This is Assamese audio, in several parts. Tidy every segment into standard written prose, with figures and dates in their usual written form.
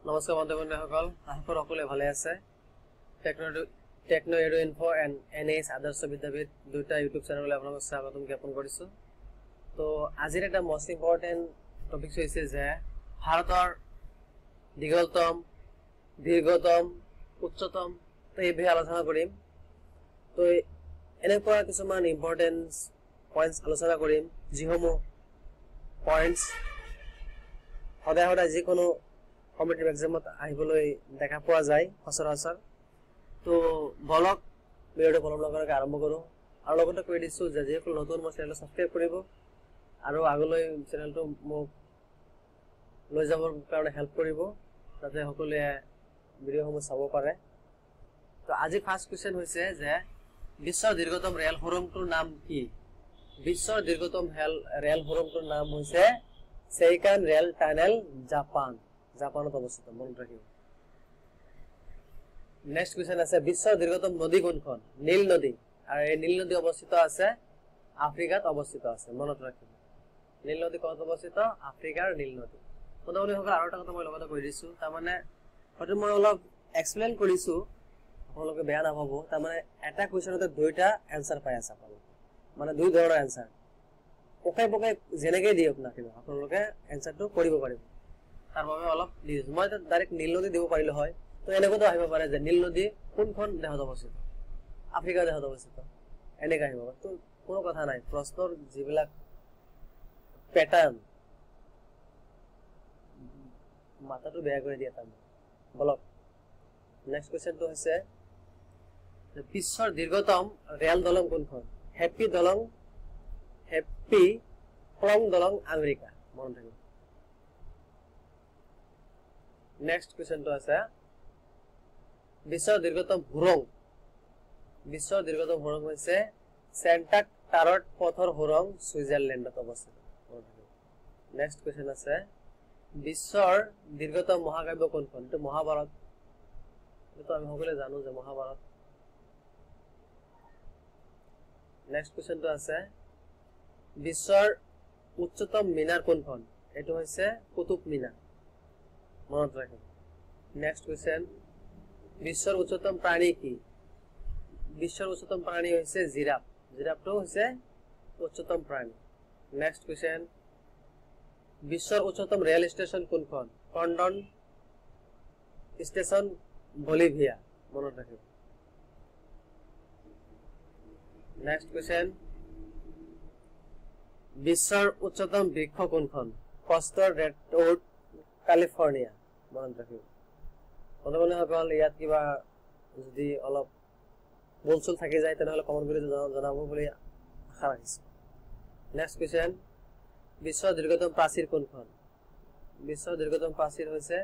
নমস্কাৰ বন্ধু-বান্ধৱীসকল, আশা কৰোঁ সকলোৱে ভালে আছে। টেকনো এডু ইনফো এণ্ড NS আদৰ্শ বিদ্যাপীঠ দুটা ইউটিউব চেনেললৈ আপোনালোকক স্বাগতম জ্ঞাপন কৰিছোঁ। তো আজিৰ এটা মষ্ট ইম্পৰ্টেণ্ট টপিক হৈছে যে ভাৰতৰ দীৰ্ঘতম উচ্চতম তো এই বিষয়ে আলোচনা কৰিম। তো এনেকুৱা কিছুমান ইম্পৰ্টেণ্ট পইণ্টছ আলোচনা কৰিম যিসমূহ পইণ্টছ সদায় যিকোনো কম্পিটিটিভ এক্সামত আহিবলৈ দেখা পোৱা যায় সচৰাচৰ। তো বলক ভিডিঅ'টো পলম নকৰাকৈ আৰম্ভ কৰোঁ আৰু লগতে কৈ দিছোঁ যে যিসকল নতুন মোৰ চেনেলটো ছাবস্ক্ৰাইব কৰিব আৰু আগলৈ চেনেলটো মোক লৈ যাবৰ কাৰণে হেল্প কৰিব যাতে সকলোৱে ভিডিঅ'সমূহ চাব পাৰে। তো আজি ফাৰ্ষ্ট কুৱেশ্যন হৈছে যে বিশ্বৰ দীৰ্ঘতম ৰেল সুৰংগটোৰ নাম কি? বিশ্বৰ দীৰ্ঘতম ৰেল সুৰংগটোৰ নাম হৈছে সেইকান ৰেল টানেল, জাপানত অৱস্থিত, মনত ৰাখিব। নেক্সট কুৱেশ্যন আছে বিশ্বৰ দীৰ্ঘতম নদী কোনখন? নীল নদী। আৰু এই নীল নদী অৱস্থিত আছে আফ্ৰিকাত অৱস্থিত আছে, মনত ৰাখিব। নীল নদী ক'ত অৱস্থিত? আফ্ৰিকাৰ নীল নদী। বন্ধুসকল আৰু এটা কথা মই লগতে কৈ দিছোঁ, তাৰমানে হয়তো মই অলপ এক্সপ্লেইন কৰিছোঁ, আপোনালোকে বেয়া নাপাব। তাৰমানে এটা কুৱেশ্যনতে দুইটা এনচাৰ পাই আছে আপোনালোকে, মানে দুই ধৰণৰ এনচাৰ পকাই যেনেকৈ দিয়ক না কিবা আপোনালোকে এনচাৰটো কৰিব পাৰিব। তাৰ বাবে অলপ দি দিছোঁ। মই ডাইৰেক্ট নীল নদী দিব পাৰিলোঁ হয়, তো এনেকুৱাতো আহিব পাৰে যে নীল নদী কোনখন দেশত অৱস্থিত? আফ্ৰিকা দেশত অৱস্থিত, এনেকৈ আহিব পাৰে। তো কোনো কথা নাই, প্ৰশ্নৰ যিবিলাক পেটাৰ্ণ মাথাটো বেয়া কৰি দিয়ে তাৰমানে। বলক নেক্সট কুৱেশ্যনটো হৈছে বিশ্বৰ দীৰ্ঘতম ৰেল দলং কোনখন? হেপী ক্লং দলং, আমেৰিকা, মনত ৰাখিব। নেক্সট কুৱেশ্যনটো আছে বিশ্বৰ দীৰ্ঘতম সুৰং হৈছে চেণ্টাক টাৰত পথৰ সুৰং, ছুইজাৰলেণ্ডত অৱস্থিত। নেক্সট কুৱেশ্যন আছে বিশ্বৰ দীৰ্ঘতম মহাকাব্য কোনখন? এইটো মহাভাৰত। এইটো আমি সকলোৱে জানো যে মহাভাৰত। নেক্সট কুৱেশ্যনটো আছে বিশ্বৰ উচ্চতম মিনাৰ কোনখন? এইটো হৈছে কুতুব মিনাৰ, মনত ৰাখিব। নেক্সট কুৱেশ্যন বিশ্বৰ উচ্চতম প্ৰাণী কি? বিশ্বৰ উচ্চতম প্ৰাণী হৈছে জিৰাফ। জিৰাফটো হৈছে উচ্চতম প্ৰাণী। নেক্সট কুৱেশ্যন বিশ্বৰ উচ্চতম ৰেল ষ্টেচন কোনখন? কণ্ডন ষ্টেচন, বলিভিয়া, মনত ৰাখিব। নেক্সট কুৱেশ্যন বিশ্বৰ উচ্চতম বৃক্ষ কোনখন? কষ্টৰ ৰেডউড, কেলিফৰ্ণিয়া, মনত ৰাখিব। বন্ধুসকল ইয়াত কিবা যদি অলপ ভুল থাকি যায় তেনেহ'লে কমেণ্ট কৰি জনাব বুলি আশা ৰাখিছোঁ। নেক্সট কুৱেশ্যন বিশ্বৰ দীৰ্ঘতম প্ৰাচীৰ কোনখন? বিশ্বৰ দীৰ্ঘতম প্ৰাচীৰ হৈছে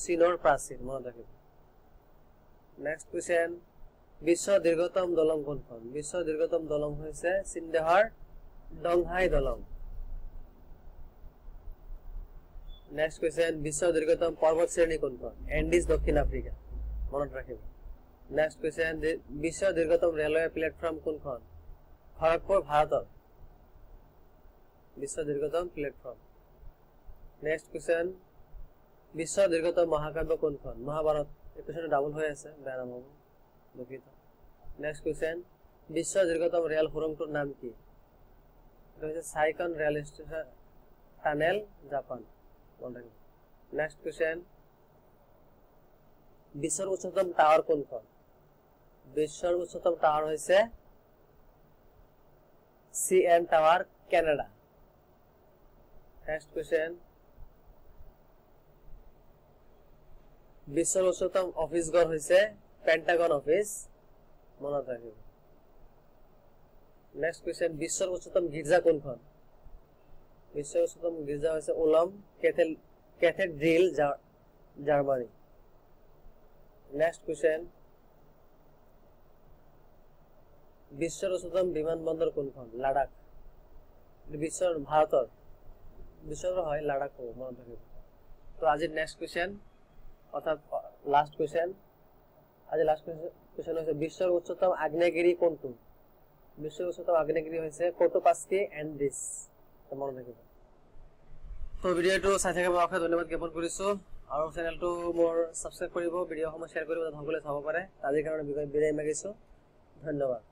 চীনৰ প্ৰাচীৰ, মনত ৰাখিব। নেক্সট কুৱেশ্যন বিশ্বৰ দীৰ্ঘতম দলং কোনখন? বিশ্বৰ দীৰ্ঘতম দলং হৈছে চীনদেশৰ ডংহাই দলং। নেক্সট কুৱেশ্যন বিশ্বৰ দীৰ্ঘতম পৰ্বত শ্ৰেণী কোনখন? এণ্ডিজ, দক্ষিণ আফ্ৰিকা, মনত ৰাখিব। নেক্সট কুৱেশ্যন বিশ্বৰ দীৰ্ঘতম ৰেলৱে প্লেটফৰ্ম কোনখন? খড়গপুৰ, ভাৰতৰ, বিশ্বৰ দীৰ্ঘতম প্লেটফৰ্ম। নেক্সট কুৱেশ্যন বিশ্বৰ দীৰ্ঘতম মহাকাব্য কোনখন? মহাভাৰত। এই কুৱেশ্যনটো ডাবল হৈ আছে, বেয়া নাপাব, দুখিত। নেক্সট কুৱেশ্যন বিশ্বৰ দীৰ্ঘতম ৰেল সুৰংগটোৰ নাম কি? এইটো হৈছে চাইকন ৰেল ষ্টেচন টানেল, জাপান, মনত ৰাখিব। নেক্সট কুৱেশ্যন বিশ্বৰ উচ্চতম টাৱাৰ কোনখন? বিশ্বৰ উচ্চতম টাৱাৰ হৈছে CN tower, Canada. Next question বিশ্বৰ উচ্চতম অফিচ ঘৰ হৈছে পেণ্টাগন অফিচ, মনত ৰাখিব। নেক্সট কুৱেশ্যন বিশ্বৰ উচ্চতম গীৰ্জা কোনখন? বিশ্বৰ উচ্চতম গীৰ্জা হৈছে উলম কেথেড্ৰেল, জাৰ্মানী। নেক্সট কুৱেশ্যন বিশ্বৰ উচ্চতম বিমানবন্দৰ কোনখন? লাডাখ। ভাৰতৰ হয়, লাডাখ হ'ব, মনত ৰাখিব। তো আজিৰ নেক্সট কুৱেশ্যন অৰ্থাৎ লাষ্ট কুৱেশ্যন, আজি লাষ্ট কুৱেশ্যন হৈছে বিশ্বৰ উচ্চতম আগ্নেয়গিৰি কোনটো? বিশ্বৰ উচ্চতম আগ্নেয়গিৰি হৈছে কোটোপাস্কি এণ্ডিছ, মনত ৰাখিব। তো ভিডিঅ'টো চাই থাকাৰ বাবে অশেষ ধন্যবাদ জ্ঞাপন কৰিছোঁ। আৰু চেনেলটো মোৰ সাবস্ক্ৰাইব কৰিব ভিডিঅ'সমূহ শ্বেয়াৰ কৰিব যাতে সকলোৱে চাব পাৰে আজিৰ কাৰণে বিদায় মাগিছোঁ ধন্যবাদ